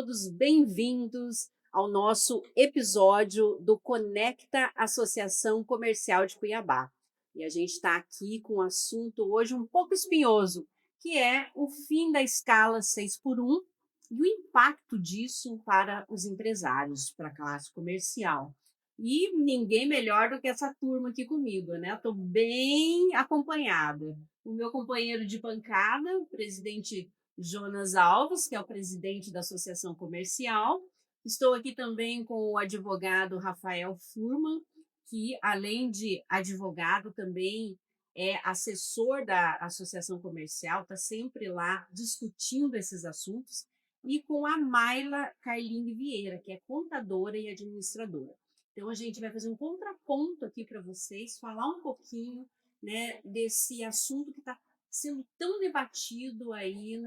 todos bem-vindos ao nosso episódio do Conecta Associação Comercial de Cuiabá. E a gente está aqui com um assunto hoje um pouco espinhoso, que é o fim da escala 6 por 1 e o impacto disso para os empresários, para a classe comercial. E ninguém melhor do que essa turma aqui comigo, né? Estou bem acompanhada. O meu companheiro de bancada, o presidente Jonas Alves, que é o presidente da Associação Comercial. Estou aqui também com o advogado Rafael Furman, que, além de advogado, também é assessor da Associação Comercial, está sempre lá discutindo esses assuntos, e com a Mayla Carline Vieira, que é contadora e administradora. Então, a gente vai fazer um contraponto aqui para vocês, falar um pouquinho, né, desse assunto que está sendo tão debatido aí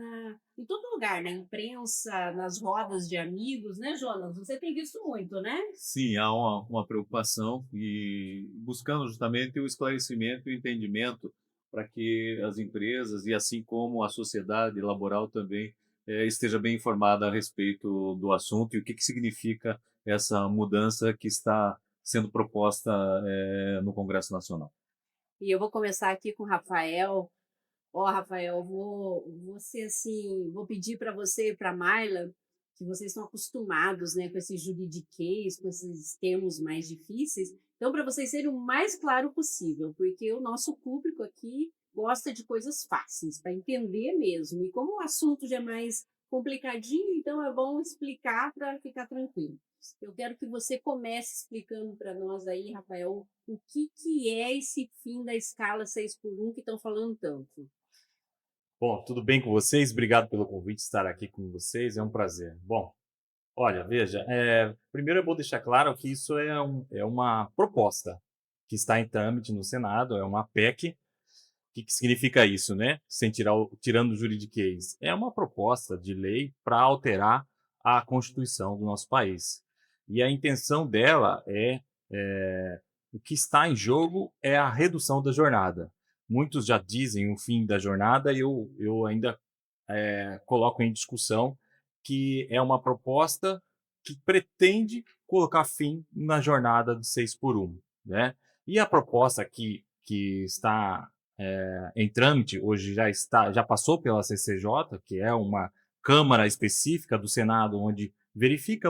em todo lugar, na imprensa, nas rodas de amigos, né, Jonas? Você tem visto muito, né? Sim, há uma preocupação e buscando justamente o esclarecimento e o entendimento para que as empresas e assim como a sociedade laboral também esteja bem informada a respeito do assunto e o que significa essa mudança que está sendo proposta no Congresso Nacional. E eu vou começar aqui com o Rafael. Ó, Rafael, vou ser assim, vou pedir para você e para a Mayla, que vocês estão acostumados, né, com esse juridiquês, com esses termos mais difíceis. Então, para vocês serem o mais claro possível, porque o nosso público aqui gosta de coisas fáceis, para entender mesmo. E como o assunto já é mais complicadinho, então é bom explicar para ficar tranquilo. Eu quero que você comece explicando para nós aí, Rafael, o que é esse fim da escala 6 por 1 que estão falando tanto. Bom, tudo bem com vocês? Obrigado pelo convite de estar aqui com vocês, é um prazer. Bom, olha, veja, primeiro é bom deixar claro que isso é uma proposta que está em trâmite no Senado, é uma PEC. O que significa isso, né? Sem tirando o juridiquês. É uma proposta de lei para alterar a Constituição do nosso país. E a intenção dela o que está em jogo é a redução da jornada. Muitos já dizem o fim da jornada, e eu ainda coloco em discussão que é uma proposta que pretende colocar fim na jornada de 6 por 1, né? E a proposta que está em trâmite, hoje já passou pela CCJ, que é uma Câmara específica do Senado, onde verifica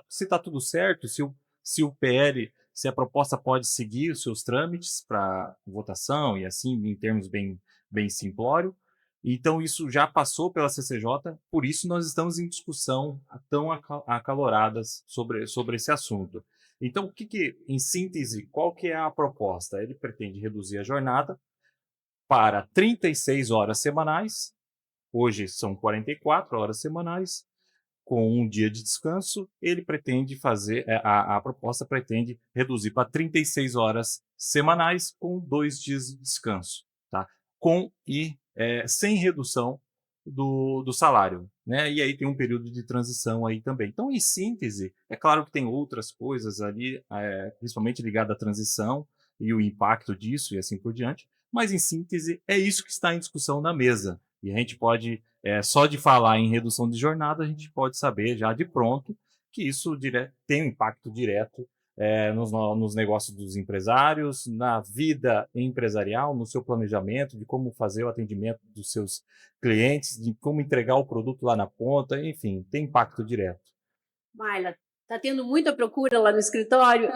se está tudo certo, se o PL, se a proposta pode seguir os seus trâmites para votação e assim, em termos bem simplório. Então, isso já passou pela CCJ, por isso nós estamos em discussão tão acaloradas sobre esse assunto. Então, em síntese, qual que é a proposta? Ele pretende reduzir a jornada para 36 horas semanais, hoje são 44 horas semanais, com um dia de descanso. Ele pretende fazer, a proposta pretende reduzir para 36 horas semanais, com 2 dias de descanso, tá? Sem redução do salário, né? E aí tem um período de transição aí também. Então, em síntese, é claro que tem outras coisas ali, principalmente ligada à transição e o impacto disso e assim por diante, mas em síntese é isso que está em discussão na mesa. E a gente pode, só de falar em redução de jornada, a gente pode saber já de pronto que isso tem um impacto direto nos negócios dos empresários, na vida empresarial, no seu planejamento, de como fazer o atendimento dos seus clientes, de como entregar o produto lá na ponta, enfim, tem impacto direto. Mayla, tá tendo muita procura lá no escritório?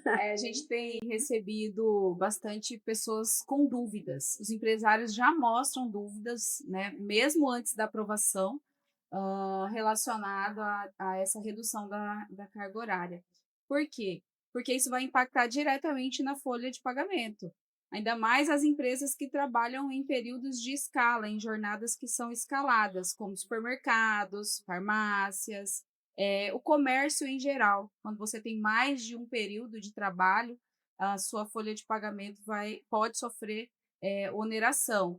A gente tem recebido bastante pessoas com dúvidas. Os empresários já mostram dúvidas, né, mesmo antes da aprovação, relacionado a essa redução da carga horária. Por quê? Porque isso vai impactar diretamente na folha de pagamento. Ainda mais as empresas que trabalham em períodos de escala, em jornadas que são escaladas, como supermercados, farmácias, o comércio em geral. Quando você tem mais de um período de trabalho, a sua folha de pagamento pode sofrer oneração.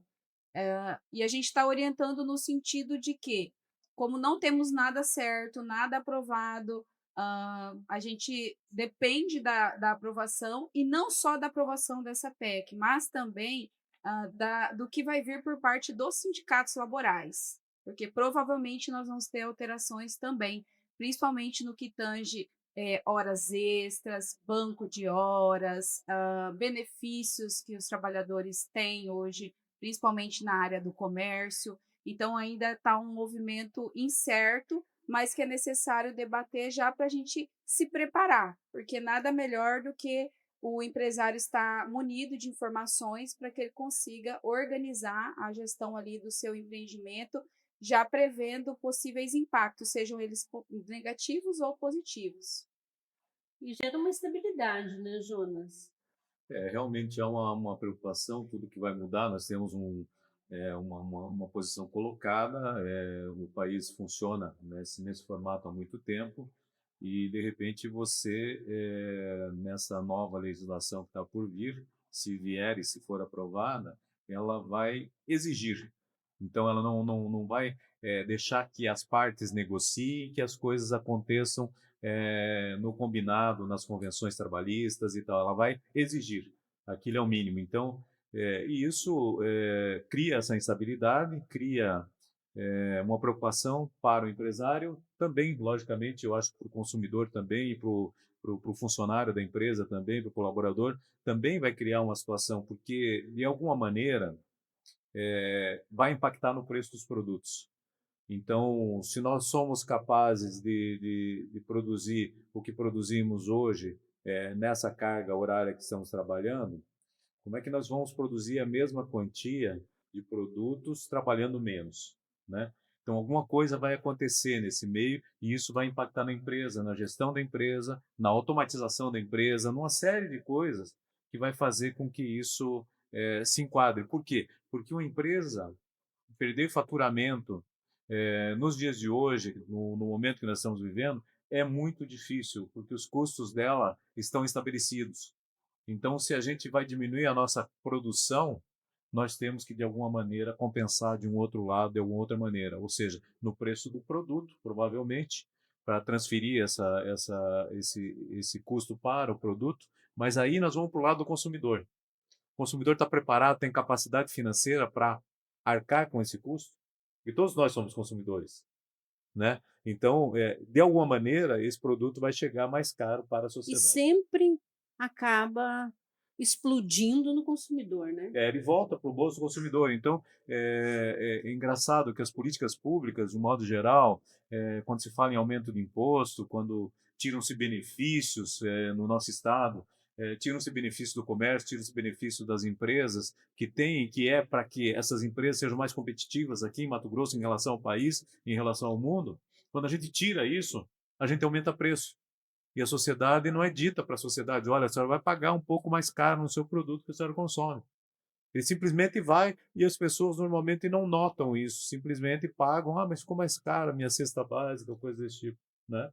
E a gente está orientando no sentido de que, como não temos nada certo, nada aprovado, a gente depende da aprovação, e não só da aprovação dessa PEC, mas também do que vai vir por parte dos sindicatos laborais. porque provavelmente nós vamos ter alterações também, principalmente no que tange horas extras, banco de horas, benefícios que os trabalhadores têm hoje, principalmente na área do comércio. Então, ainda está um movimento incerto, mas que é necessário debater já para a gente se preparar, porque nada melhor do que o empresário estar munido de informações para que ele consiga organizar a gestão ali do seu empreendimento, já prevendo possíveis impactos, sejam eles negativos ou positivos. E gera uma estabilidade, né, Jonas? Realmente é uma preocupação, tudo que vai mudar. Nós temos uma posição colocada, o país funciona nesse formato há muito tempo, e de repente você, nessa nova legislação que está por vir, se vier e se for aprovada, ela vai exigir. Então, ela não vai deixar que as partes negociem, que as coisas aconteçam no combinado, nas convenções trabalhistas e tal. Ela vai exigir. Aquilo é o mínimo. Então, e isso cria essa instabilidade, cria uma preocupação para o empresário, também, logicamente, eu acho que para o consumidor também e para o funcionário da empresa também, para o colaborador, também vai criar uma situação, porque, de alguma maneira, vai impactar no preço dos produtos. Então, se nós somos capazes de produzir o que produzimos hoje, nessa carga horária que estamos trabalhando, como é que nós vamos produzir a mesma quantia de produtos trabalhando menos, né? Então, alguma coisa vai acontecer nesse meio e isso vai impactar na empresa, na gestão da empresa, na automatização da empresa, numa série de coisas que vai fazer com que isso se enquadre. Por quê? Porque uma empresa perder faturamento nos dias de hoje, no momento que nós estamos vivendo, é muito difícil, porque os custos dela estão estabelecidos. Então, se a gente vai diminuir a nossa produção, nós temos que, de alguma maneira, compensar de um outro lado, de alguma outra maneira. Ou seja, no preço do produto, provavelmente, para transferir esse custo para o produto. Mas aí nós vamos para o lado do consumidor. O consumidor está preparado, tem capacidade financeira para arcar com esse custo? E todos nós somos consumidores, né? Então, de alguma maneira, esse produto vai chegar mais caro para a E sociedade. sempre acaba explodindo no consumidor, né? Ele volta para o bolso do consumidor. Então, é engraçado que as políticas públicas, de modo geral, quando se fala em aumento de imposto, quando tiram-se benefícios no nosso Estado, tiram-se benefícios do comércio, tiram-se benefícios das empresas, que é para que essas empresas sejam mais competitivas aqui em Mato Grosso em relação ao país, em relação ao mundo. Quando a gente tira isso, a gente aumenta preço. E a sociedade não é dita para a sociedade, olha, a senhora vai pagar um pouco mais caro no seu produto que a senhora consome. Ele simplesmente vai e as pessoas normalmente não notam isso, simplesmente pagam, mas ficou mais caro a minha cesta básica, coisa desse tipo, né?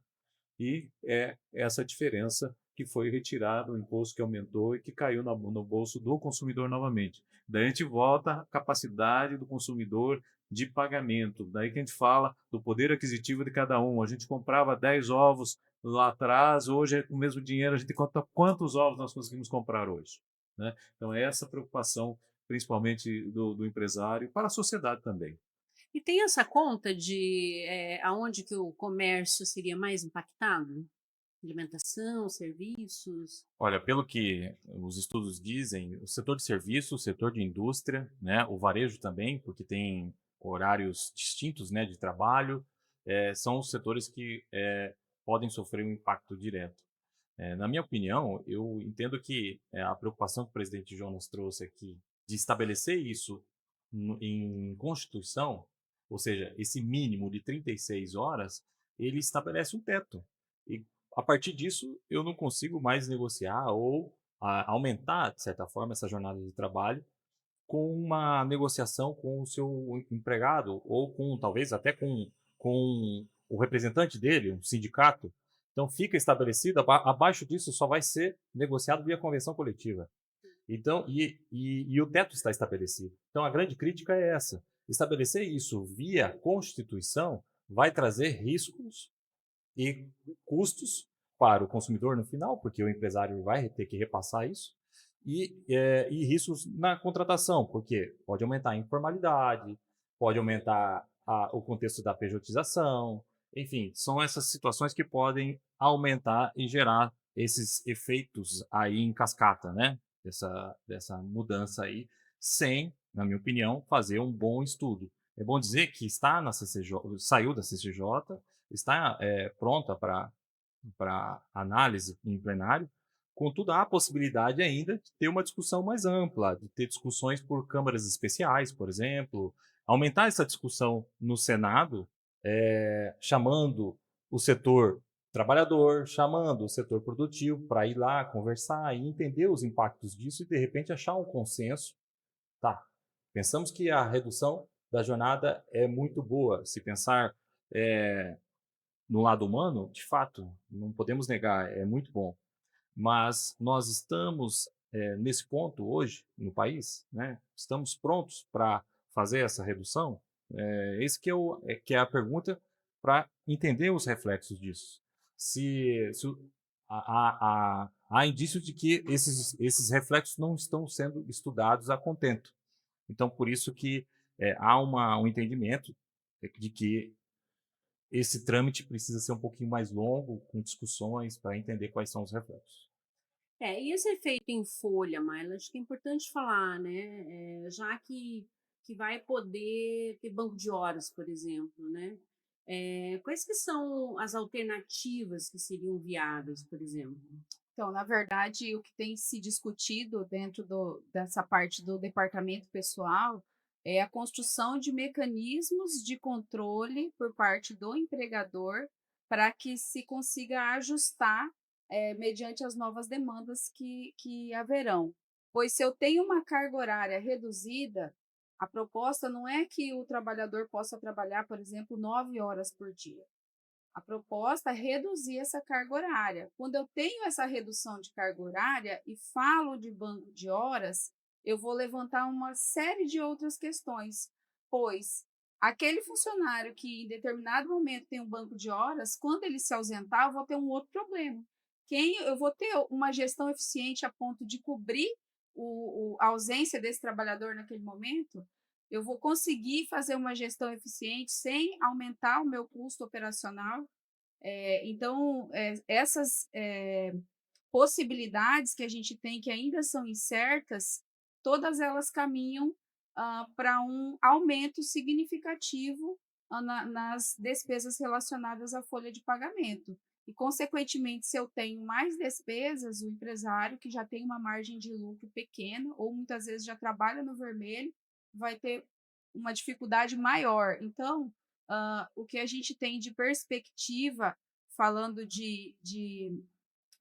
E é essa diferença que foi retirado, o imposto que aumentou e que caiu no bolso do consumidor novamente. Daí a gente volta à capacidade do consumidor de pagamento. Daí que a gente fala do poder aquisitivo de cada um. A gente comprava 10 ovos lá atrás, hoje com o mesmo dinheiro a gente conta quantos ovos nós conseguimos comprar hoje, né? Então é essa preocupação, principalmente do empresário, para a sociedade também. E tem essa conta de aonde que o comércio seria mais impactado? Alimentação, serviços? Olha, pelo que os estudos dizem, o setor de serviço, o setor de indústria, né, o varejo também, porque tem horários distintos, né, de trabalho, são os setores que podem sofrer um impacto direto. Na minha opinião, eu entendo que a preocupação que o presidente Jonas trouxe aqui de estabelecer isso em Constituição, ou seja, esse mínimo de 36 horas, ele estabelece um teto. E a partir disso, eu não consigo mais negociar ou aumentar, de certa forma, essa jornada de trabalho com uma negociação com o seu empregado ou com, talvez, até com o representante dele, um sindicato. Então, fica estabelecido, abaixo disso só vai ser negociado via convenção coletiva. Então, e o teto está estabelecido. Então, a grande crítica é essa. Estabelecer isso via Constituição vai trazer riscos e custos para o consumidor no final, porque o empresário vai ter que repassar isso, e riscos na contratação, porque pode aumentar a informalidade, pode aumentar o contexto da pejotização, enfim, são essas situações que podem aumentar e gerar esses efeitos aí em cascata, né? Dessa mudança aí, sem, na minha opinião, fazer um bom estudo. É bom dizer que está na CCJ, saiu da CCJ, está pronta para análise em plenário. Contudo, há a possibilidade ainda de ter uma discussão mais ampla, de ter discussões por câmaras especiais, por exemplo, aumentar essa discussão no Senado, chamando o setor trabalhador, chamando o setor produtivo para ir lá conversar e entender os impactos disso e, de repente, achar um consenso. Tá, pensamos que a redução da jornada é muito boa. Se pensar no lado humano, de fato, não podemos negar, é muito bom. Mas nós estamos nesse ponto hoje no país, né? Estamos prontos para fazer essa redução? Esse que é a pergunta para entender os reflexos disso. Se há indícios de que esses reflexos não estão sendo estudados a contento. Então, por isso que há um entendimento de que esse trâmite precisa ser um pouquinho mais longo, com discussões, para entender quais são os reflexos. E esse efeito em folha, Maila, acho que é importante falar, né? Já que vai poder ter banco de horas, por exemplo, né? Quais que são as alternativas que seriam viáveis, por exemplo? Então, na verdade, o que tem se discutido dentro dessa parte do departamento pessoal é a construção de mecanismos de controle por parte do empregador para que se consiga ajustar mediante as novas demandas que haverão. Pois se eu tenho uma carga horária reduzida, a proposta não é que o trabalhador possa trabalhar, por exemplo, 9 horas por dia. A proposta é reduzir essa carga horária. Quando eu tenho essa redução de carga horária e falo de banco de horas, eu vou levantar uma série de outras questões, pois aquele funcionário que em determinado momento tem um banco de horas, quando ele se ausentar, eu vou ter um outro problema. Eu vou ter uma gestão eficiente a ponto de cobrir a ausência desse trabalhador naquele momento? Eu vou conseguir fazer uma gestão eficiente sem aumentar o meu custo operacional? Então, essas possibilidades que a gente tem que ainda são incertas, todas elas caminham para um aumento significativo nas despesas relacionadas à folha de pagamento. E, consequentemente, se eu tenho mais despesas, o empresário que já tem uma margem de lucro pequena, ou muitas vezes já trabalha no vermelho, vai ter uma dificuldade maior. Então, o que a gente tem de perspectiva, falando de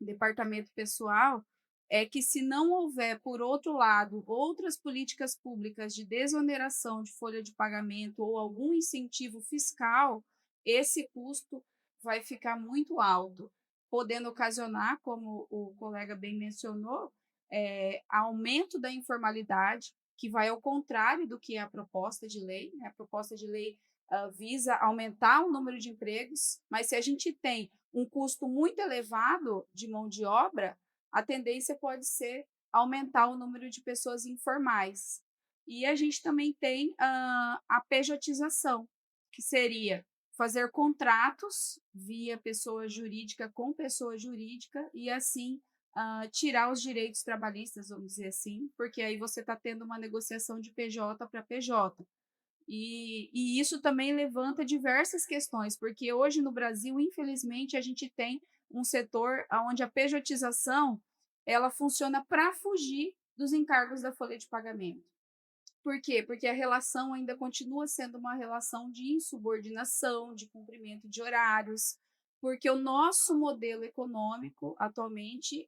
departamento pessoal, é que se não houver, por outro lado, outras políticas públicas de desoneração de folha de pagamento ou algum incentivo fiscal, esse custo vai ficar muito alto, podendo ocasionar, como o colega bem mencionou, aumento da informalidade, que vai ao contrário do que é a proposta de lei. Né? A proposta de lei visa aumentar o número de empregos, mas se a gente tem um custo muito elevado de mão de obra, a tendência pode ser aumentar o número de pessoas informais. E a gente também tem a pejotização, que seria fazer contratos via pessoa jurídica com pessoa jurídica e assim tirar os direitos trabalhistas, vamos dizer assim, porque aí você está tendo uma negociação de PJ para PJ. E isso também levanta diversas questões, porque hoje no Brasil, infelizmente, a gente tem um setor onde a pejotização ela funciona para fugir dos encargos da folha de pagamento. Por quê? Porque a relação ainda continua sendo uma relação de insubordinação, de cumprimento de horários, porque o nosso modelo econômico atualmente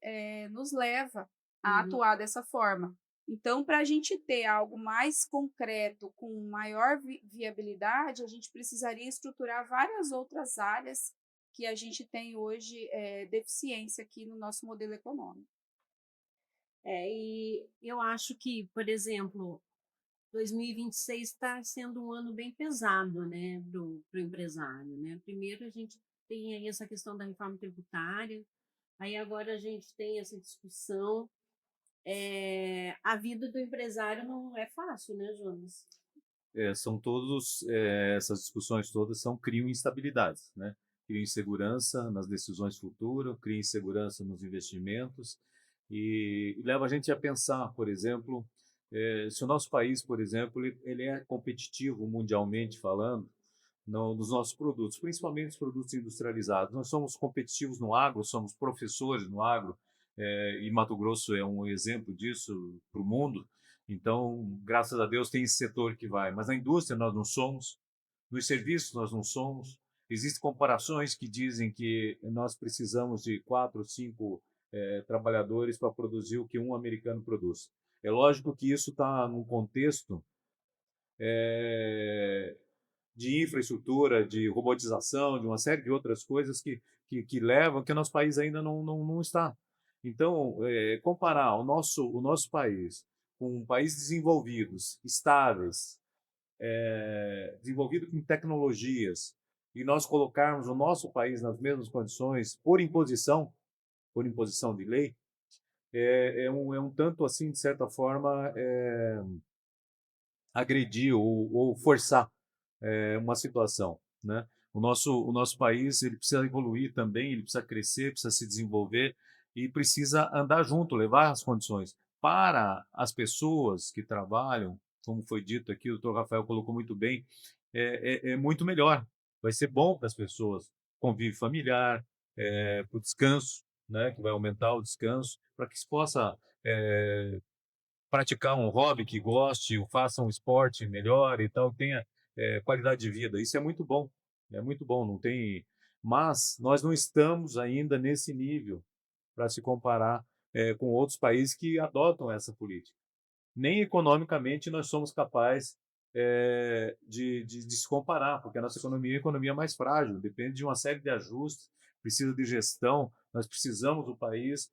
nos leva a atuar dessa forma. Então, para a gente ter algo mais concreto, com maior viabilidade, a gente precisaria estruturar várias outras áreas que a gente tem hoje deficiência aqui no nosso modelo econômico. E eu acho que, por exemplo, 2026 está sendo um ano bem pesado, né, para o empresário, né? Primeiro a gente tem aí essa questão da reforma tributária, aí agora a gente tem essa discussão. A vida do empresário não é fácil, né, Jonas? são todos, essas discussões todas criam instabilidades, né? Criam insegurança nas decisões futuras, criam insegurança nos investimentos e leva a gente a pensar, por exemplo, se o nosso país, por exemplo, ele é competitivo mundialmente falando, nos nossos produtos, principalmente os produtos industrializados. Nós somos competitivos no agro, somos professores no agro, e Mato Grosso é um exemplo disso para o mundo. Então, graças a Deus, tem esse setor que vai. Mas na indústria nós não somos, nos serviços nós não somos. Existem comparações que dizem que nós precisamos de 4 ou 5 trabalhadores para produzir o que um americano produz. É lógico que isso está num contexto é, de infraestrutura, de robotização, de uma série de outras coisas que levam que o nosso país ainda não está. Então, comparar o nosso país com países desenvolvidos, estáveis, desenvolvido com tecnologias, e nós colocarmos o nosso país nas mesmas condições por imposição de lei, é um tanto assim, de certa forma, agredir ou forçar uma situação, né? O nosso país ele precisa evoluir também, ele precisa crescer, precisa se desenvolver e precisa andar junto, levar as condições para as pessoas que trabalham, como foi dito aqui, o doutor Rafael colocou muito bem, é muito melhor. Vai ser bom para as pessoas, convívio familiar, para o descanso, né, que vai aumentar o descanso, para que se possa praticar um hobby que goste, ou faça um esporte melhor e tal, tenha qualidade de vida. Isso é muito bom, não tem. Mas nós não estamos ainda nesse nível para se comparar com outros países que adotam essa política. Nem economicamente nós somos capazes de se comparar, porque a nossa economia é uma economia mais frágil, depende de uma série de ajustes, precisa de gestão, nós precisamos do país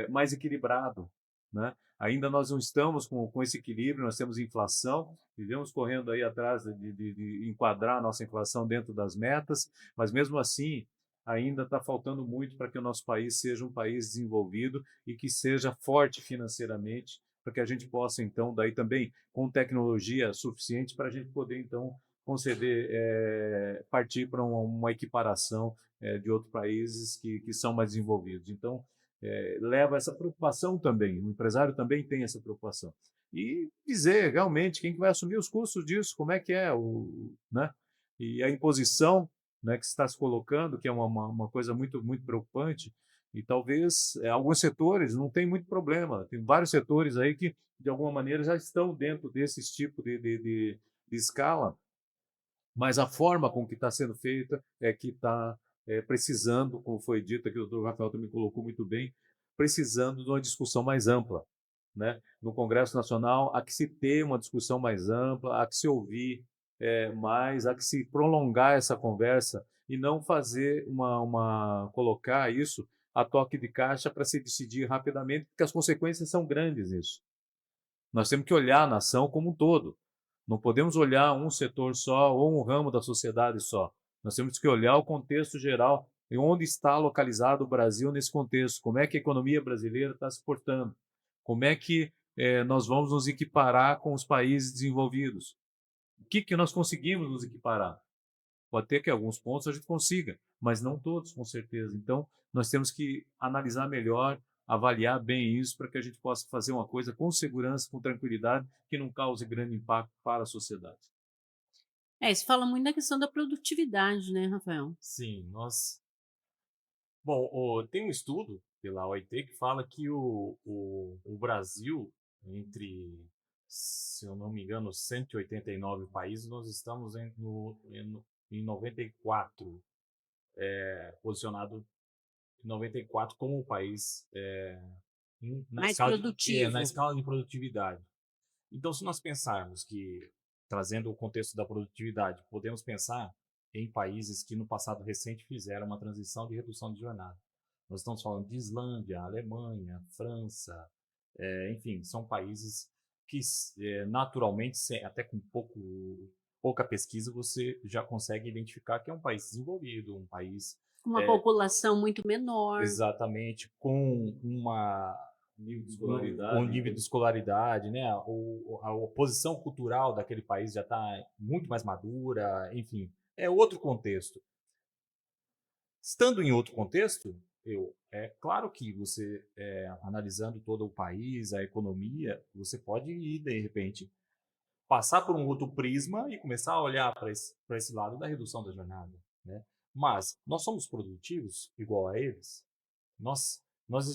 mais equilibrado, né? Ainda nós não estamos com esse equilíbrio, nós temos inflação, vivemos correndo aí atrás de enquadrar a nossa inflação dentro das metas, mas mesmo assim ainda está faltando muito para que o nosso país seja um país desenvolvido e que seja forte financeiramente para que a gente possa, então, daí também, com tecnologia suficiente para a gente poder, então, conceder, partir para uma equiparação de outros países que são mais desenvolvidos. Então, leva essa preocupação também, o empresário também tem essa preocupação. E dizer realmente quem que vai assumir os custos disso, como é que é, né? E a imposição, né, que se está se colocando, que é uma coisa muito, muito preocupante, e talvez alguns setores não tem muito problema. Tem vários setores aí que, de alguma maneira, já estão dentro desses tipos de escala, mas a forma com que está sendo feita é que está precisando, como foi dito aqui, o doutor Rafael também colocou muito bem, precisando de uma discussão mais ampla, né? No Congresso Nacional, há que se ter uma discussão mais ampla, há que se ouvir mais, há que se prolongar essa conversa e não fazer colocar isso a toque de caixa para se decidir rapidamente, porque as consequências são grandes nisso. Nós temos que olhar a nação como um todo. Não podemos olhar um setor só ou um ramo da sociedade só. Nós temos que olhar o contexto geral e onde está localizado o Brasil nesse contexto. Como é que a economia brasileira está se portando? Como é que nós vamos nos equiparar com os países desenvolvidos? O que nós conseguimos nos equiparar? Pode ter que alguns pontos a gente consiga, mas não todos, com certeza. Então, nós temos que analisar melhor, avaliar bem isso, para que a gente possa fazer uma coisa com segurança, com tranquilidade, que não cause grande impacto para a sociedade. Isso fala muito da questão da produtividade, né, Rafael? Sim, nós. Bom, tem um estudo pela OIT que fala que o Brasil, entre, se eu não me engano, 189 países, nós estamos em 94, posicionado em 94 como um país na Mais escala na produtivo. escala de produtividade. Então, se nós pensarmos que, trazendo o contexto da produtividade, podemos pensar em países que no passado recente fizeram uma transição de redução de jornada. Nós estamos falando de Islândia, Alemanha, França, enfim, são países que naturalmente, até com pouca pesquisa, você já consegue identificar que é um país desenvolvido, um país Uma população muito menor. exatamente com nível de o escolaridade. nível de escolaridade, né? A posição cultural daquele país já está muito mais madura, enfim, é outro contexto. Estando em outro contexto, é claro que você, analisando todo o país, a economia, você pode ir, de repente, passar por um outro prisma e começar a olhar para esse lado da redução da jornada, né? Mas nós somos produtivos igual a eles? Nós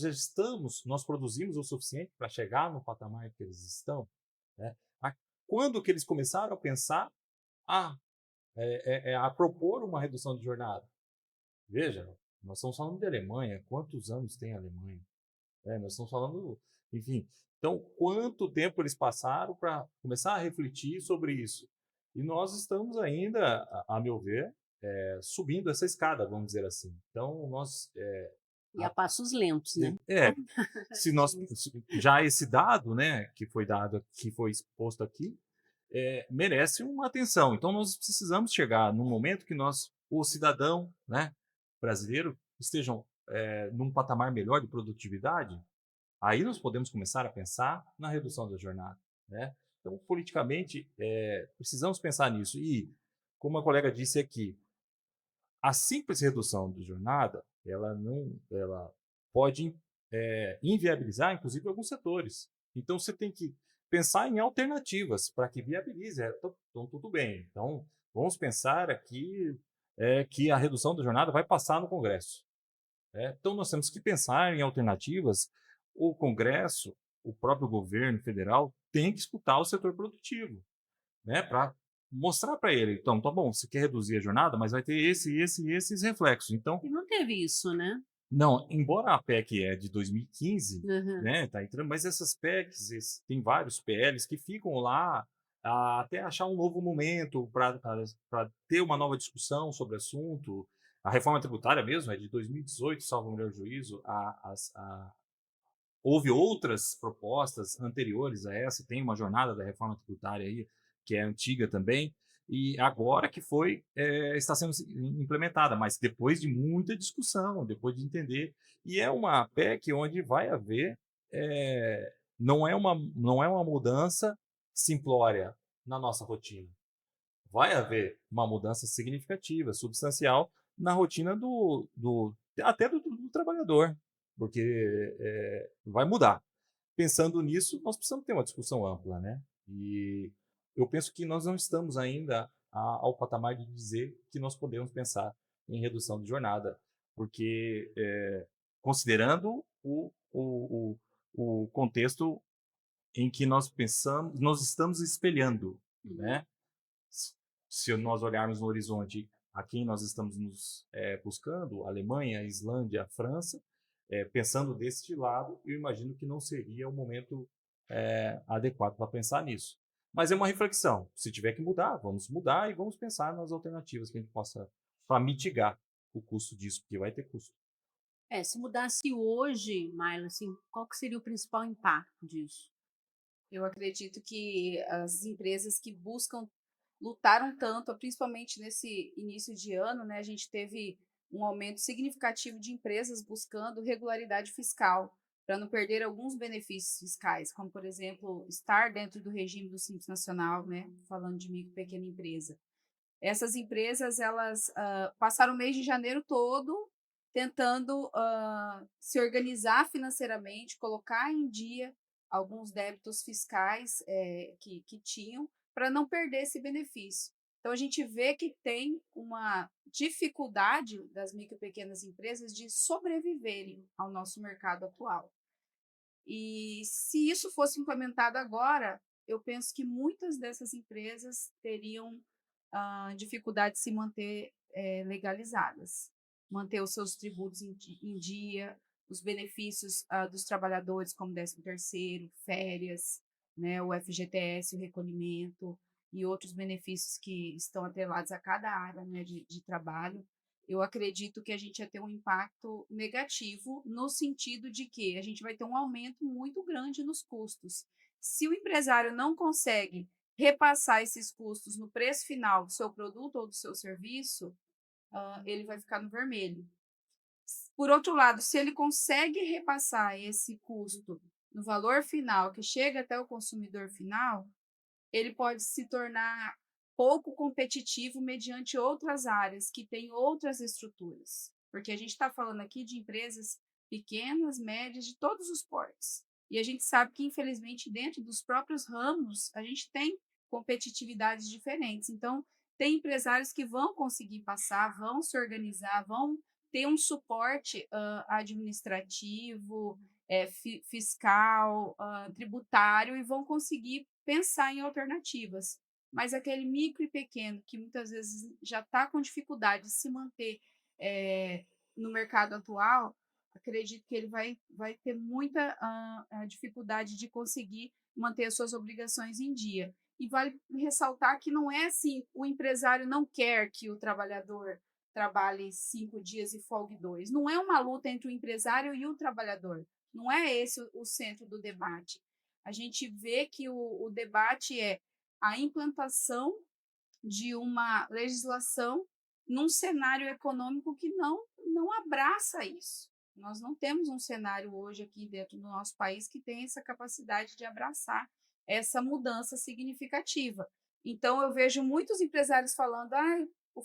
já estamos, nós produzimos o suficiente para chegar no patamar que eles estão, né? Quando que eles começaram a pensar a, a propor uma redução de jornada? Veja, nós estamos falando de Alemanha. Quantos anos tem a Alemanha? Nós estamos falando, enfim. Então, quanto tempo eles passaram para começar a refletir sobre isso? E nós estamos ainda, a meu ver, subindo essa escada, vamos dizer assim. Então, E a passos lentos, né? é, se nós já esse dado, né, que foi dado, que foi exposto aqui, merece uma atenção. Então, nós precisamos chegar num momento que o cidadão, né, brasileiro, estejam num patamar melhor de produtividade. Aí nós podemos começar a pensar na redução da jornada, né? Então, politicamente, precisamos pensar nisso. E, como a colega disse aqui, a simples redução de jornada, ela pode inviabilizar, inclusive, alguns setores. Então, você tem que pensar em alternativas para que viabilize. Então, tudo bem. Então, vamos pensar aqui que a redução da jornada vai passar no Congresso. Então, nós temos que pensar em alternativas. O Congresso, o próprio governo federal, tem que escutar o setor produtivo, né, para mostrar para ele, então, tá bom, você quer reduzir a jornada, mas vai ter esses reflexos. Então, E não teve isso, né? não, embora a PEC é de 2015, Uhum. né, tá entrando, mas essas PECs, tem vários PLs que ficam lá até achar um novo momento para ter uma nova discussão sobre o assunto. A reforma tributária mesmo é de 2018, salvo o melhor juízo. Houve outras propostas anteriores a essa, tem uma jornada da reforma tributária aí, que é antiga também, e agora que está sendo implementada, mas depois de muita discussão, depois de entender. E é uma PEC onde vai haver, não é uma mudança simplória na nossa rotina. Vai haver uma mudança significativa, substancial, na rotina até do trabalhador, porque vai mudar. Pensando nisso, nós precisamos ter uma discussão ampla, né? E eu penso que nós não estamos ainda ao patamar de dizer que nós podemos pensar em redução de jornada, porque considerando o contexto em que nós pensamos, nós estamos espelhando, Uhum. né? Se nós olharmos no horizonte a quem nós estamos nos buscando, Alemanha, Islândia, França, pensando deste lado, eu imagino que não seria o momento adequado para pensar nisso. Mas é uma reflexão. Se tiver que mudar, vamos mudar e vamos pensar nas alternativas que a gente possa para mitigar o custo disso, porque vai ter custo. Se mudasse hoje, Maila, assim, qual que seria o principal impacto disso? Eu acredito que as empresas que buscam lutaram tanto, principalmente nesse início de ano, né? A gente teve um aumento significativo de empresas buscando regularidade fiscal para não perder alguns benefícios fiscais, como, por exemplo, estar dentro do regime do Simples Nacional, né? Falando de micro e pequena empresa. Essas empresas, elas passaram o mês de janeiro todo tentando se organizar financeiramente, colocar em dia alguns débitos fiscais que tinham, para não perder esse benefício. Então, a gente vê que tem uma dificuldade das micro e pequenas empresas de sobreviverem ao nosso mercado atual. E se isso fosse implementado agora, eu penso que muitas dessas empresas teriam dificuldade de se manter legalizadas, manter os seus tributos em dia, os benefícios dos trabalhadores, como 13º, férias, né, o FGTS, o recolhimento e outros benefícios que estão atrelados a cada área, né, de trabalho. Eu acredito que a gente ia ter um impacto negativo no sentido de que a gente vai ter um aumento muito grande nos custos. Se o empresário não consegue repassar esses custos no preço final do seu produto ou do seu serviço, ele vai ficar no vermelho. Por outro lado, se ele consegue repassar esse custo no valor final, que chega até o consumidor final, ele pode se tornar pouco competitivo mediante outras áreas que têm outras estruturas. Porque a gente está falando aqui de empresas pequenas, médias, de todos os portes. E a gente sabe que, infelizmente, dentro dos próprios ramos, a gente tem competitividades diferentes. Então, tem empresários que vão conseguir passar, vão se organizar, vão ter um suporte administrativo, fiscal, tributário, e vão conseguir pensar em alternativas. Mas aquele micro e pequeno, que muitas vezes já está com dificuldade de se manter no mercado atual, acredito que ele vai ter muita dificuldade de conseguir manter as suas obrigações em dia. E vale ressaltar que não é assim, o empresário não quer que o trabalhador trabalhe 5 dias e folgue 2. Não é uma luta entre o empresário e o trabalhador. Não é esse o centro do debate. A gente vê que o debate é a implantação de uma legislação num cenário econômico que não abraça isso. Nós não temos um cenário hoje aqui dentro do nosso país que tem essa capacidade de abraçar essa mudança significativa. Então, eu vejo muitos empresários falando, para o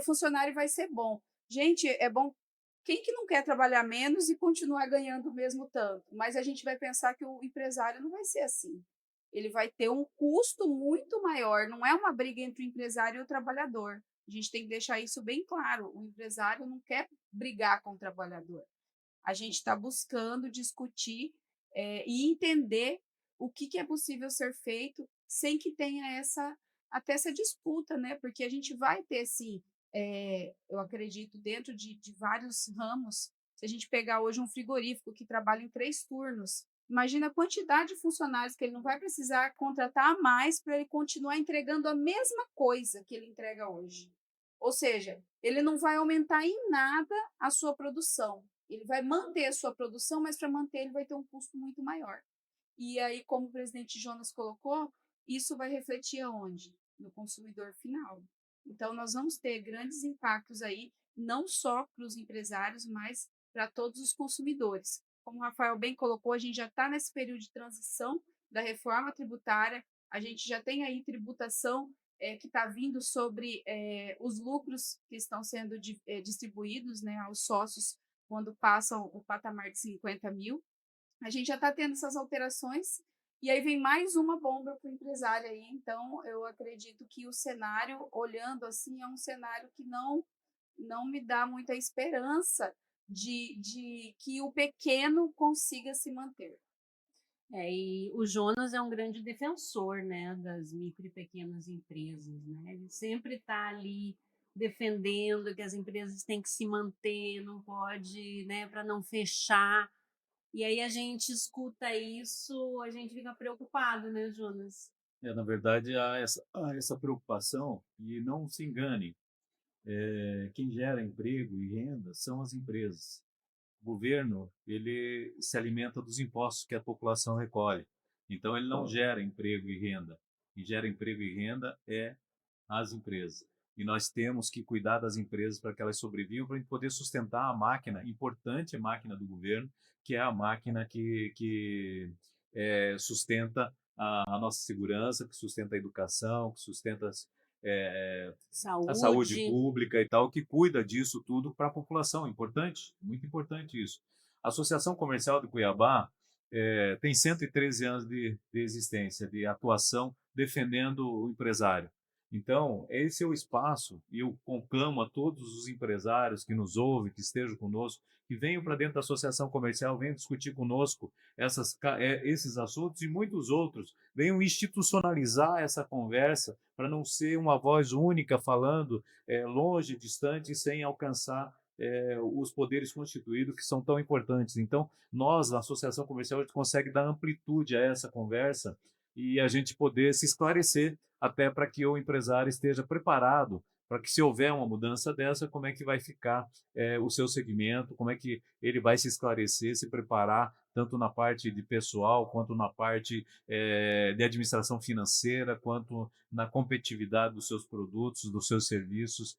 funcionário vai ser bom. Gente, é bom. Quem que não quer trabalhar menos e continuar ganhando o mesmo tanto? Mas a gente vai pensar que o empresário não vai ser assim. Ele vai ter um custo muito maior, não é uma briga entre o empresário e o trabalhador. A gente tem que deixar isso bem claro. O empresário não quer brigar com o trabalhador. A gente está buscando discutir e entender o que é possível ser feito sem que tenha até essa disputa, né? Porque a gente vai ter, sim, eu acredito, dentro de vários ramos, se a gente pegar hoje um frigorífico que trabalha em 3 turnos, imagina a quantidade de funcionários que ele não vai precisar contratar a mais para ele continuar entregando a mesma coisa que ele entrega hoje. Ou seja, ele não vai aumentar em nada a sua produção. Ele vai manter a sua produção, mas para manter ele vai ter um custo muito maior. E aí, como o presidente Jonas colocou, isso vai refletir aonde? No consumidor final. Então, nós vamos ter grandes impactos aí, não só para os empresários, mas para todos os consumidores. Como o Rafael bem colocou, a gente já está nesse período de transição da reforma tributária, a gente já tem aí tributação que está vindo sobre os lucros que estão sendo distribuídos, né, aos sócios quando passam o patamar de 50 mil. A gente já está tendo essas alterações e aí vem mais uma bomba para o empresário aí. Então, eu acredito que o cenário, olhando assim, é um cenário que não me dá muita esperança de que o pequeno consiga se manter. E o Jonas é um grande defensor, né, das micro e pequenas empresas, né? Ele sempre está ali defendendo que as empresas têm que se manter, não pode, né, para não fechar. E aí a gente escuta isso, a gente fica preocupado, né, Jonas? Na verdade, há essa preocupação e não se engane, quem gera emprego e renda são as empresas. O governo, ele se alimenta dos impostos que a população recolhe. Então, ele não gera emprego e renda. Quem gera emprego e renda é as empresas. E nós temos que cuidar das empresas para que elas sobrevivam, para a gente poder sustentar a máquina, importante máquina do governo, que é a máquina que sustenta a nossa segurança, que sustenta a educação, que sustenta a saúde Saúde. pública e tal, que cuida disso tudo para a população. Importante, muito importante isso. A Associação Comercial de Cuiabá tem 113 anos de existência, de atuação, defendendo o empresário. Então, esse é o espaço, e eu conclamo a todos os empresários que nos ouvem, que estejam conosco, que venham para dentro da associação comercial, venham discutir conosco esses assuntos e muitos outros, venham institucionalizar essa conversa para não ser uma voz única falando longe, distante, sem alcançar os poderes constituídos que são tão importantes. Então, nós, na associação comercial, a gente consegue dar amplitude a essa conversa e a gente poder se esclarecer até para que o empresário esteja preparado para que, se houver uma mudança dessa, como é que vai ficar o seu segmento, como é que ele vai se esclarecer, se preparar tanto na parte de pessoal, quanto na parte de administração financeira, quanto na competitividade dos seus produtos, dos seus serviços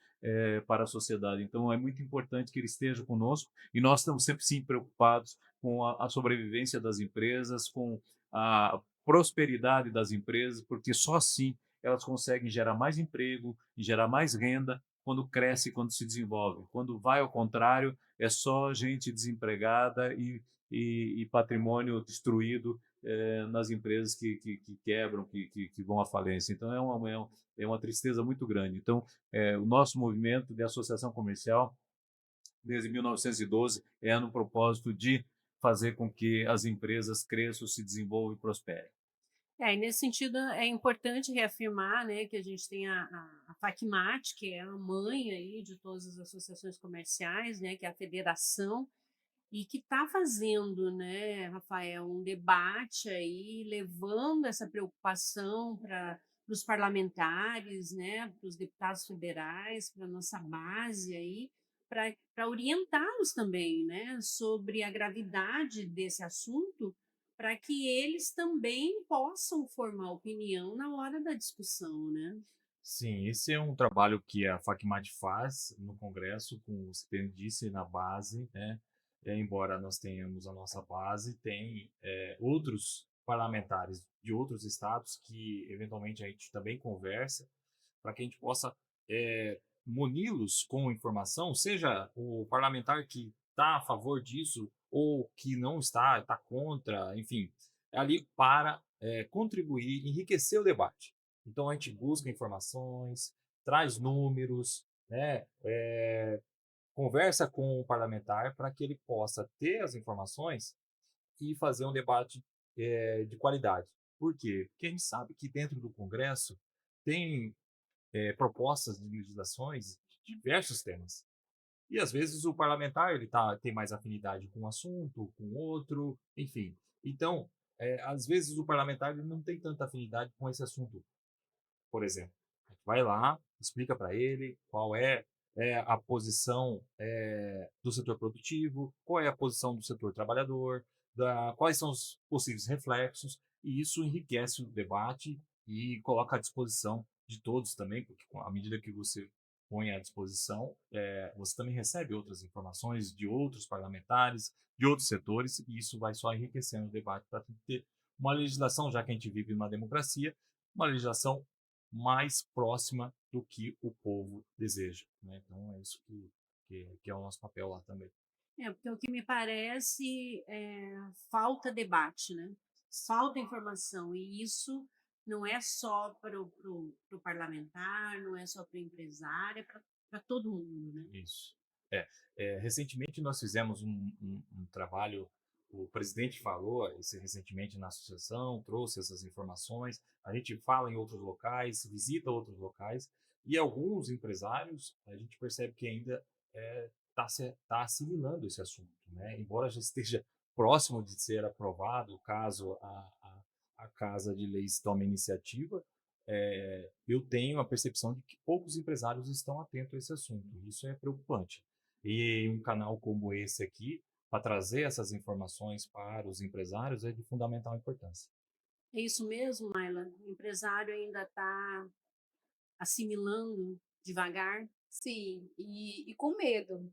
para a sociedade. Então, é muito importante que ele esteja conosco e nós estamos sempre sim preocupados com a sobrevivência das empresas, com a prosperidade das empresas, porque só assim elas conseguem gerar mais emprego, gerar mais renda quando cresce, quando se desenvolve. Quando vai ao contrário, é só gente desempregada e patrimônio destruído nas empresas que quebram, que vão à falência. Então, é uma tristeza muito grande. Então, o nosso movimento de associação comercial, desde 1912, é no propósito de fazer com que as empresas cresçam, se desenvolvam e prosperem. E nesse sentido é importante reafirmar, né, que a gente tem a Facmat, que é a mãe aí de todas as associações comerciais, né, que é a federação, e que está fazendo, né, Rafael, um debate aí, levando essa preocupação para os parlamentares, né, para os deputados federais, para a nossa base aí, para orientá-los também, né, sobre a gravidade desse assunto, para que eles também possam formar opinião na hora da discussão, né? Sim, esse é um trabalho que a Facmat faz no Congresso, com, você bem disse, na base, né? Embora nós tenhamos a nossa base, tem outros parlamentares de outros estados que, eventualmente, a gente também conversa, para que a gente possa muni-los com informação, seja o parlamentar que está a favor disso ou que não está, está contra, enfim, é ali para contribuir, enriquecer o debate. Então a gente busca informações, traz números, né, conversa com o parlamentar para que ele possa ter as informações e fazer um debate de qualidade. Por quê? Porque a gente sabe que dentro do Congresso tem propostas de legislações de diversos temas. E às vezes o parlamentar ele tem mais afinidade com um assunto, com outro, enfim. Então, às vezes o parlamentar ele não tem tanta afinidade com esse assunto, por exemplo. A gente vai lá, explica para ele qual é a posição do setor produtivo, qual é a posição do setor trabalhador, quais são os possíveis reflexos, e isso enriquece o debate e coloca à disposição de todos também, porque à medida que você põe à disposição, você também recebe outras informações de outros parlamentares, de outros setores, e isso vai só enriquecendo o debate para ter uma legislação, já que a gente vive numa democracia, uma legislação mais próxima do que o povo deseja, né? Então é isso que é o nosso papel lá também. Porque o que me parece falta debate, né? Falta informação, e isso não é só para o parlamentar, não é só para o empresário, é para todo mundo, né? Isso. Recentemente nós fizemos um trabalho, o presidente falou recentemente na associação, trouxe essas informações, a gente fala em outros locais, visita outros locais, e alguns empresários, a gente percebe que ainda está assimilando esse assunto, né? Embora já esteja próximo de ser aprovado, caso a Casa de Leis tome iniciativa, eu tenho a percepção de que poucos empresários estão atentos a esse assunto. Isso é preocupante. E um canal como esse aqui, para trazer essas informações para os empresários, é de fundamental importância. É isso mesmo, Maila? O empresário ainda está assimilando devagar? Sim, e com medo.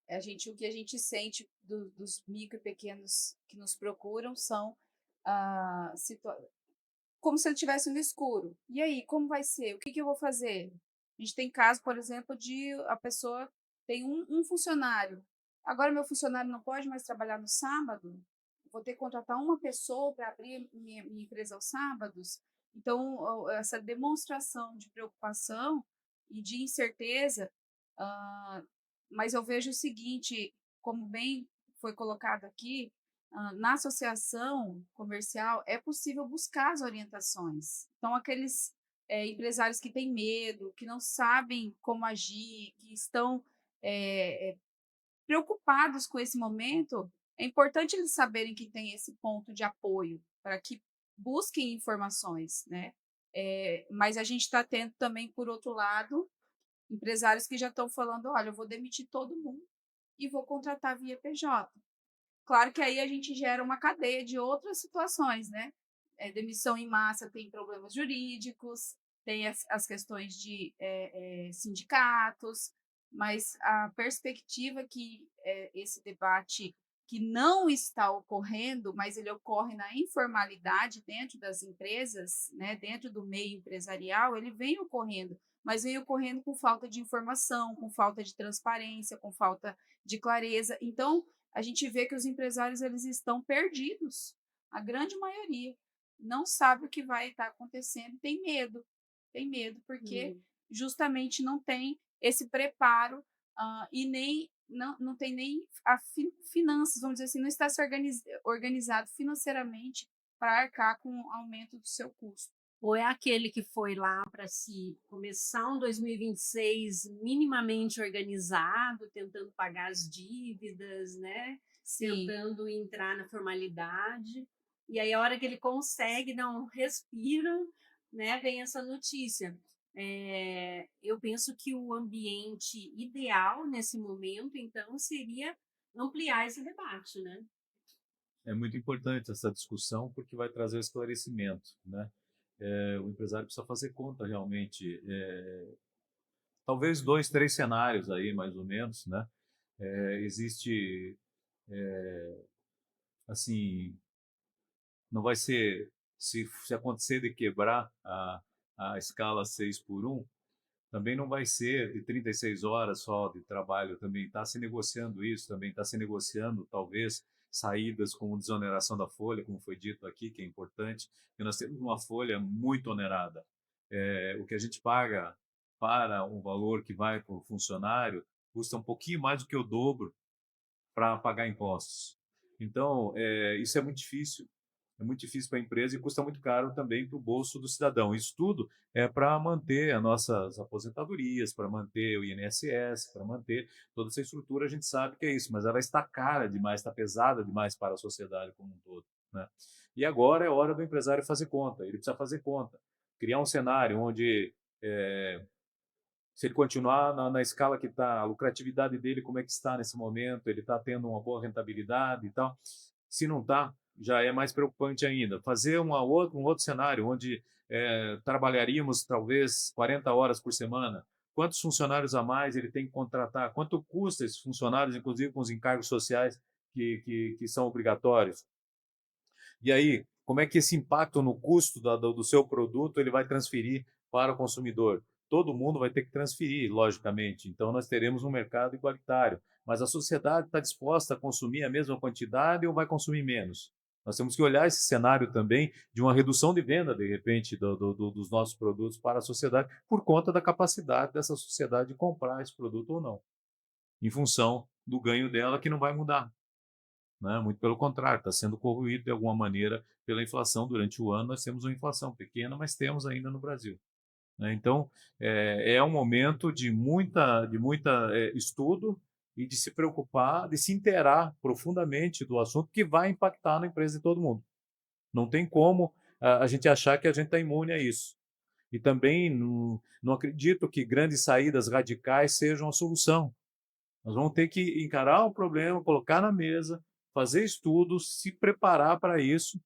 O que a gente sente dos micro e pequenos que nos procuram são ah, situa como se ele estivesse no escuro. E aí, como vai ser? O que eu vou fazer? A gente tem caso, por exemplo, de a pessoa tem um funcionário. Agora meu funcionário não pode mais trabalhar no sábado? Vou ter que contratar uma pessoa para abrir minha empresa aos sábados? Então, essa demonstração de preocupação e de incerteza, ah, mas eu vejo o seguinte, como bem foi colocado aqui, na associação comercial é possível buscar as orientações. Então, aqueles empresários que têm medo, que não sabem como agir, que estão preocupados com esse momento, é importante eles saberem que tem esse ponto de apoio para que busquem informações, né? Mas a gente está tendo também, por outro lado, empresários que já estão falando: olha, eu vou demitir todo mundo e vou contratar via PJ. Claro que aí a gente gera uma cadeia de outras situações, né? Demissão em massa tem problemas jurídicos, tem as questões de sindicatos, mas a perspectiva que esse debate que não está ocorrendo, mas ele ocorre na informalidade dentro das empresas, né, dentro do meio empresarial, ele vem ocorrendo, mas vem ocorrendo com falta de informação, com falta de transparência, com falta de clareza. Então, a gente vê que os empresários eles estão perdidos. A grande maioria não sabe o que vai estar acontecendo, tem medo porque Uhum. justamente não tem esse preparo e nem não tem nem a finanças, vamos dizer assim, não está se organizado financeiramente para arcar com o aumento do seu custo. Ou é aquele que foi lá para se começar um 2026 minimamente organizado, tentando pagar as dívidas, né? Sim, Tentando entrar na formalidade. E aí, a hora que ele consegue dar um respiro, né, vem essa notícia. Eu penso que o ambiente ideal nesse momento, então, seria ampliar esse debate, né? É muito importante essa discussão porque vai trazer o esclarecimento, né? O empresário precisa fazer conta realmente, talvez dois, três cenários aí, mais ou menos, né? Existe, assim, não vai ser, se acontecer de quebrar a escala 6 por um, também não vai ser de 36 horas só de trabalho, também está se negociando isso, também está se negociando talvez saídas como desoneração da folha, como foi dito aqui, que é importante, porque nós temos uma folha muito onerada. O que a gente paga para um valor que vai para o funcionário custa um pouquinho mais do que o dobro para pagar impostos. Então, isso é muito difícil para a empresa e custa muito caro também para o bolso do cidadão. Isso tudo é para manter as nossas aposentadorias, para manter o INSS, para manter toda essa estrutura, a gente sabe que é isso, mas ela está cara demais, está pesada demais para a sociedade como um todo, né? E agora é hora do empresário fazer conta, ele precisa fazer conta, criar um cenário onde se ele continuar na escala que está, a lucratividade dele, como é que está nesse momento, ele está tendo uma boa rentabilidade e tal. Se não está, já é mais preocupante ainda. Fazer um outro cenário onde trabalharíamos talvez 40 horas por semana. Quantos funcionários a mais ele tem que contratar? Quanto custa esses funcionários, inclusive com os encargos sociais que são obrigatórios? E aí, como é que esse impacto no custo do seu produto ele vai transferir para o consumidor? Todo mundo vai ter que transferir, logicamente. Então, nós teremos um mercado igualitário. Mas a sociedade está disposta a consumir a mesma quantidade ou vai consumir menos? Nós temos que olhar esse cenário também de uma redução de venda, de repente, dos nossos produtos para a sociedade, por conta da capacidade dessa sociedade de comprar esse produto ou não, em função do ganho dela, que não vai mudar, né? Muito pelo contrário, está sendo corroído de alguma maneira pela inflação. Durante o ano, nós temos uma inflação pequena, mas temos ainda no Brasil, né? Então, é um momento de muita estudo e de se preocupar, de se inteirar profundamente do assunto que vai impactar na empresa de todo mundo. Não tem como a gente achar que a gente está imune a isso. E também não acredito que grandes saídas radicais sejam a solução. Nós vamos ter que encarar o problema, colocar na mesa, fazer estudos, se preparar para isso,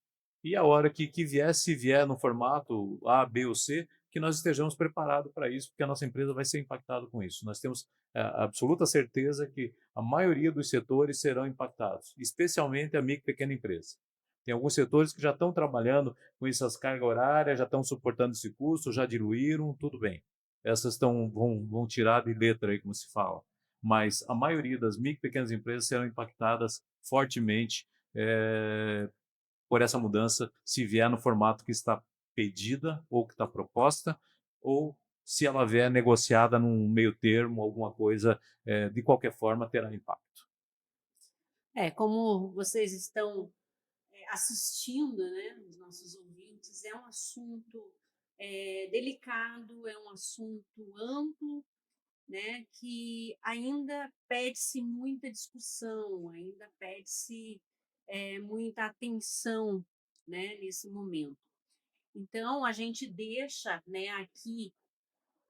e a hora que vier, se vier no formato A, B ou C, que nós estejamos preparados para isso, porque a nossa empresa vai ser impactada com isso. Nós temos a absoluta certeza que a maioria dos setores serão impactados, especialmente a micro e pequena empresa. Tem alguns setores que já estão trabalhando com essas cargas horárias, já estão suportando esse custo, já diluíram, tudo bem. Essas vão tirar de letra aí, como se fala, mas a maioria das micro e pequenas empresas serão impactadas fortemente por essa mudança, se vier no formato que está pedida ou que está proposta, ou se ela vier negociada num meio termo, alguma coisa, de qualquer forma terá impacto. Como vocês estão assistindo, né, os nossos ouvintes, é um assunto delicado, é um assunto amplo, né, que ainda pede-se muita discussão, ainda pede-se muita atenção, né, nesse momento. Então, a gente deixa, né, aqui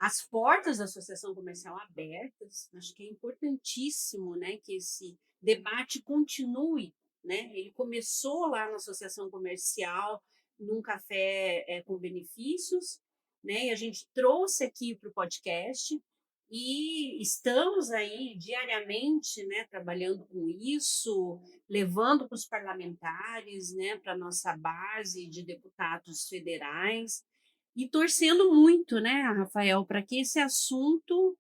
as portas da associação comercial abertas. Acho que é importantíssimo, né, que esse debate continue, né? Ele começou lá na associação comercial, num café com benefícios, né? E a gente trouxe aqui para o podcast e estamos aí diariamente, né, trabalhando com isso, levando para os parlamentares, né, para a nossa base de deputados federais e torcendo muito, né, Rafael, para que esse assunto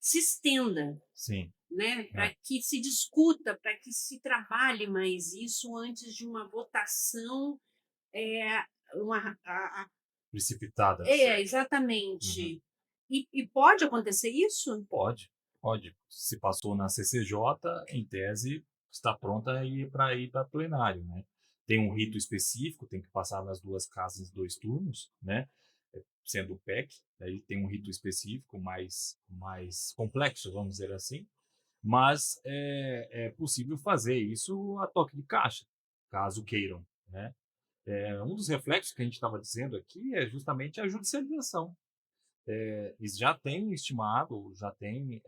se estenda, Sim. né, para É. que se discuta, para que se trabalhe mais isso antes de uma votação, é, Precipitada. Uhum. exatamente. E pode acontecer isso? Pode, pode. Se passou na CCJ, em tese, está pronta para ir para plenário, né? Tem um rito específico, tem que passar nas duas casas 2 turnos, né? Sendo o PEC, aí tem um rito específico mais complexo, vamos dizer assim, mas é possível fazer isso a toque de caixa, caso queiram, né? Um dos reflexos que a gente estava dizendo aqui é justamente a judicialização. Eles já têm estimado, já tem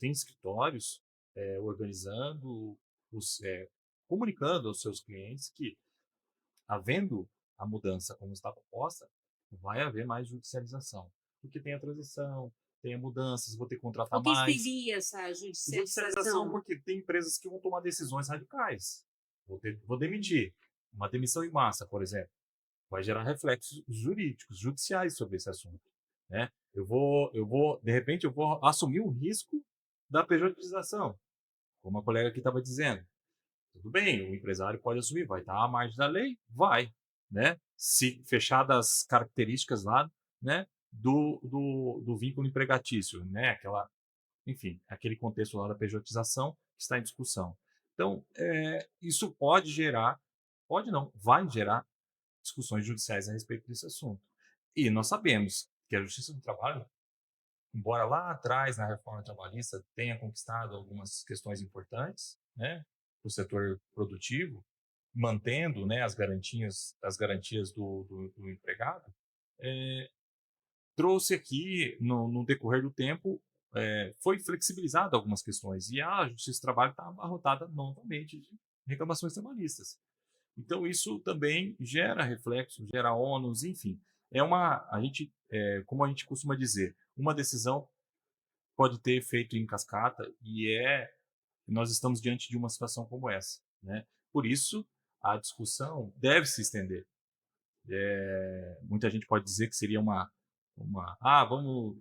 escritórios organizando, comunicando aos seus clientes que, havendo a mudança como está proposta, vai haver mais judicialização. Porque tem a transição, tem a mudanças, vou ter que contratar O que mais. seria essa Judicialização, judicialização? porque tem empresas que vão tomar decisões radicais. Vou demitir. Uma demissão em massa, por exemplo, vai gerar reflexos jurídicos, judiciais sobre esse assunto, né? De repente, eu vou assumir o risco da pejotização, como a colega aqui estava dizendo. Tudo bem, o empresário pode assumir, vai estar à margem da lei? Vai, né? Se fechadas as características lá, né, do vínculo empregatício, né? Enfim, aquele contexto lá da pejotização que está em discussão. Então, isso pode não, vai gerar discussões judiciais a respeito desse assunto. E nós sabemos que a Justiça do Trabalho, embora lá atrás, na reforma trabalhista, tenha conquistado algumas questões importantes, né, para o setor produtivo, mantendo, né, as garantias do empregado, trouxe aqui, no decorrer do tempo, foi flexibilizado algumas questões. E a Justiça do Trabalho está abarrotada novamente de reclamações trabalhistas. Então, isso também gera reflexo, gera ônus, enfim. Como a gente costuma dizer, uma decisão pode ter efeito em cascata nós estamos diante de uma situação como essa, né? Por isso, a discussão deve se estender. Muita gente pode dizer que seria vamos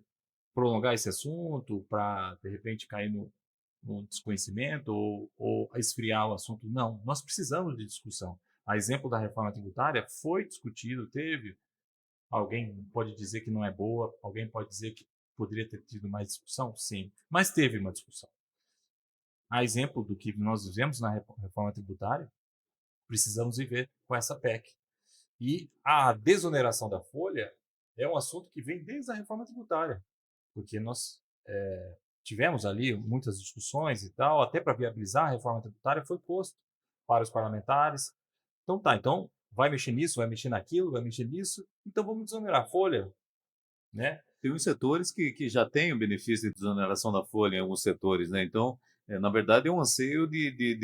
prolongar esse assunto para, de repente, cair no desconhecimento ou esfriar o assunto. Não, nós precisamos de discussão. A exemplo da reforma tributária foi discutido, teve. Alguém pode dizer que não é boa, alguém pode dizer que poderia ter tido mais discussão? Sim, mas teve uma discussão. A exemplo do que nós vivemos na reforma tributária, precisamos viver com essa PEC. E a desoneração da folha é um assunto que vem desde a reforma tributária, porque nós tivemos ali muitas discussões e tal, até para viabilizar a reforma tributária foi posto para os parlamentares. Então vai mexer nisso, vai mexer naquilo, vai mexer nisso, então vamos desonerar a folha, né? Tem uns setores que já têm o benefício de desoneração da folha em alguns setores, né? Então, na verdade, é um anseio de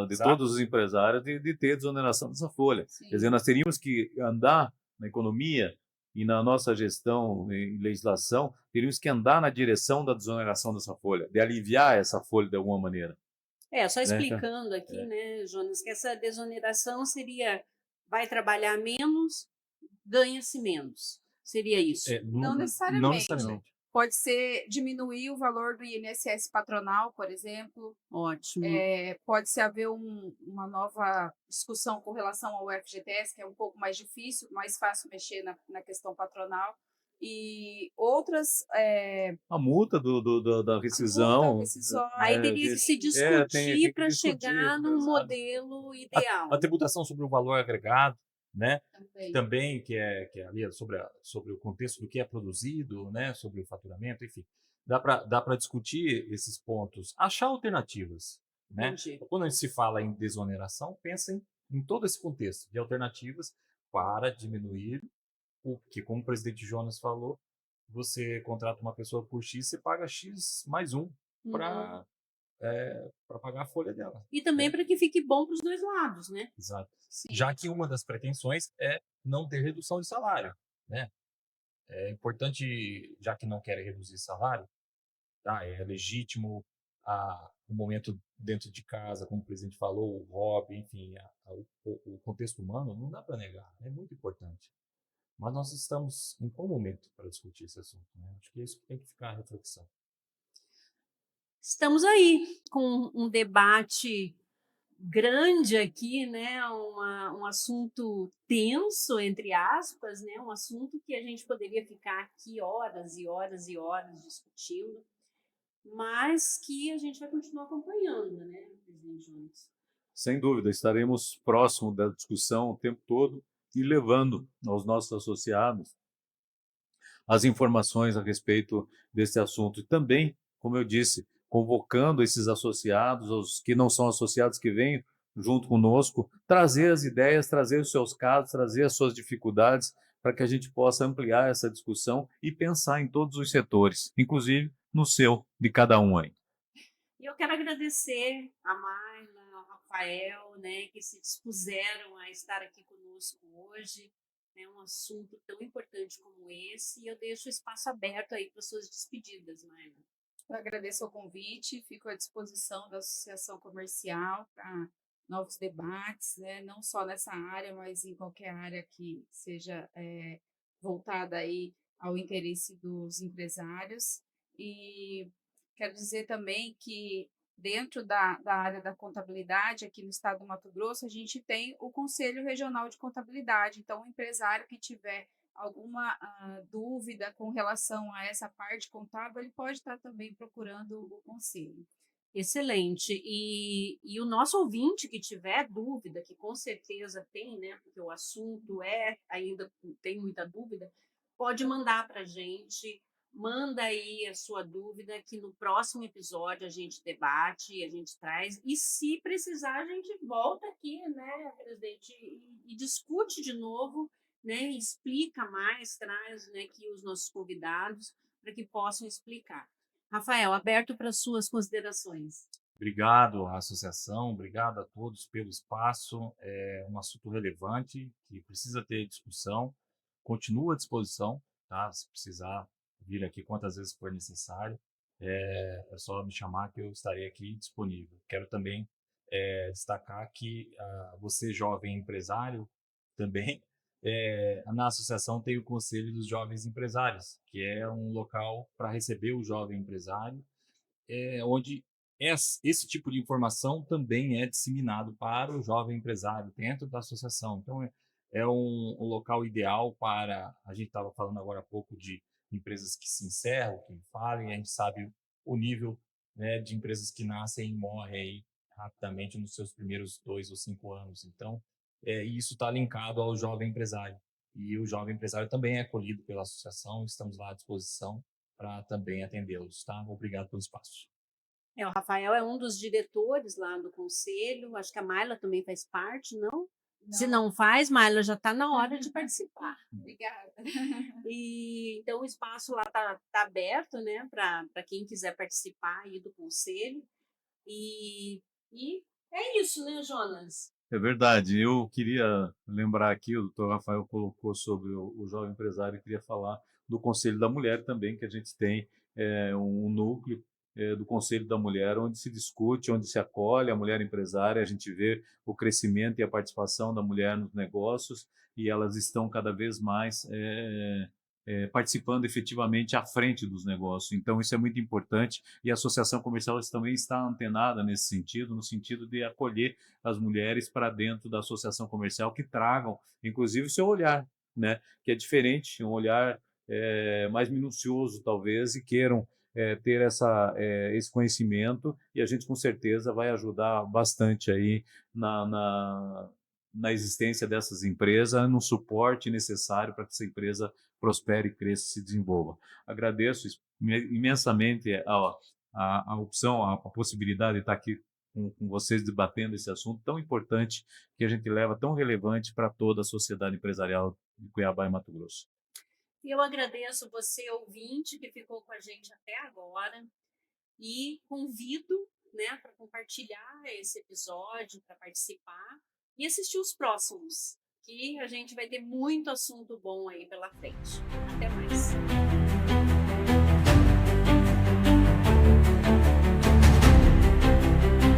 Exato. todos os empresários de ter desoneração dessa folha. Sim. Quer dizer, nós teríamos que andar na economia e na nossa gestão e legislação, teríamos que andar na direção da desoneração dessa folha, de aliviar essa folha de alguma maneira. Só Né? explicando aqui, né, Jonas, que essa desoneração seria vai trabalhar menos, ganha-se menos. Seria isso. Não necessariamente. Não necessariamente. Pode ser diminuir o valor do INSS patronal, por exemplo. Ótimo. Pode ser haver uma nova discussão com relação ao FGTS, que é um pouco mais difícil, mais fácil mexer na questão patronal. E outras. A multa da rescisão. Aí teria que se discutir para chegar num exato. modelo ideal. A tributação sobre o valor agregado, né? Também. Também que é ali sobre o contexto do que é produzido, né? Sobre o faturamento, enfim. Dá para discutir esses pontos, achar alternativas, né? Entendi. Quando a gente se fala em desoneração, pensem em todo esse contexto de alternativas para diminuir o que, como o presidente Jonas falou, você contrata uma pessoa por X, você paga X mais um para para pagar a folha dela. E também para que fique bom para os dois lados, né? Exato. Sim. Já que uma das pretensões é não ter redução de salário, né? É importante, já que não querem reduzir salário, tá? É legítimo o momento dentro de casa, como o presidente falou, o hobby, enfim, o contexto humano, não dá para negar, é muito importante. Mas nós estamos em qual momento para discutir esse assunto, né? Acho que é isso que tem que ficar a reflexão. Estamos aí com um debate grande aqui, né? Um assunto tenso, entre aspas, né? Um assunto que a gente poderia ficar aqui horas e horas e horas discutindo, mas que a gente vai continuar acompanhando, né, presidente Jones? Sem dúvida, estaremos próximo da discussão o tempo todo e levando aos nossos associados as informações a respeito desse assunto. E também, como eu disse, convocando esses associados, os que não são associados, que venham junto conosco, trazer as ideias, trazer os seus casos, trazer as suas dificuldades, para que a gente possa ampliar essa discussão e pensar em todos os setores, inclusive no seu, de cada um aí. E eu quero agradecer a Mayla, ao Rafael, né, que se dispuseram a estar aqui conosco hoje. É um assunto tão importante como esse, e eu deixo o espaço aberto aí para suas despedidas, Mayla. Eu agradeço o convite, fico à disposição da Associação Comercial para novos debates, né? Não só nessa área, mas em qualquer área que seja voltada aí ao interesse dos empresários. E quero dizer também que dentro da área da contabilidade, aqui no estado do Mato Grosso, a gente tem o Conselho Regional de Contabilidade. Então, o empresário que tiver alguma dúvida com relação a essa parte contábil, ele pode estar também procurando o conselho. Excelente. E o nosso ouvinte que tiver dúvida, que com certeza tem, né, porque o assunto ainda tem muita dúvida, pode mandar para a gente, manda aí a sua dúvida, que no próximo episódio a gente debate, a gente traz, e se precisar a gente volta aqui, né, presidente, e discute de novo, né, explica mais, traz, né, aqui os nossos convidados para que possam explicar. Rafael, aberto para suas considerações. Obrigado à associação, obrigado a todos pelo espaço. É um assunto relevante que precisa ter discussão. Continuo à disposição, tá? Se precisar vir aqui quantas vezes for necessário, é só me chamar que eu estarei aqui disponível. Quero também destacar que você, jovem empresário, também na associação tem o Conselho dos Jovens Empresários, que é um local para receber o jovem empresário, onde esse tipo de informação também é disseminado para o jovem empresário dentro da associação. Então, é um local ideal para... A gente estava falando agora há pouco de empresas que se encerram, que falem, a gente sabe o nível, né, de empresas que nascem e morrem aí rapidamente nos seus primeiros 2 ou 5 anos. Então, isso está linkado ao jovem empresário. E o jovem empresário também é acolhido pela associação, estamos lá à disposição para também atendê-los, tá? Obrigado pelo espaço. O Rafael é um dos diretores lá do conselho, acho que a Mayla também faz parte, não? Se não faz, Mayla, já está na hora de participar. Obrigada. E então o espaço lá tá aberto, né, para quem quiser participar aí do conselho. E é isso, né, Jonas? É verdade. Eu queria lembrar aqui, o doutor Rafael colocou sobre o jovem empresário, eu queria falar do Conselho da Mulher também, que a gente tem um núcleo do Conselho da Mulher, onde se discute, onde se acolhe a mulher empresária, a gente vê o crescimento e a participação da mulher nos negócios, e elas estão cada vez mais participando efetivamente à frente dos negócios. Então, isso é muito importante, e a Associação Comercial também está antenada nesse sentido, no sentido de acolher as mulheres para dentro da associação comercial, que tragam, inclusive, o seu olhar, né? Que é diferente, um olhar mais minucioso, talvez, e queiram ter esse conhecimento, e a gente, com certeza, vai ajudar bastante aí na existência dessas empresas, no suporte necessário para que essa empresa prospere, cresça e se desenvolva. Agradeço imensamente a opção, a possibilidade de estar aqui com vocês debatendo esse assunto tão importante, que a gente leva, tão relevante para toda a sociedade empresarial de Cuiabá e Mato Grosso. E eu agradeço você, ouvinte, que ficou com a gente até agora, e convido, né, para compartilhar esse episódio, para participar e assistir os próximos, que a gente vai ter muito assunto bom aí pela frente. Até mais.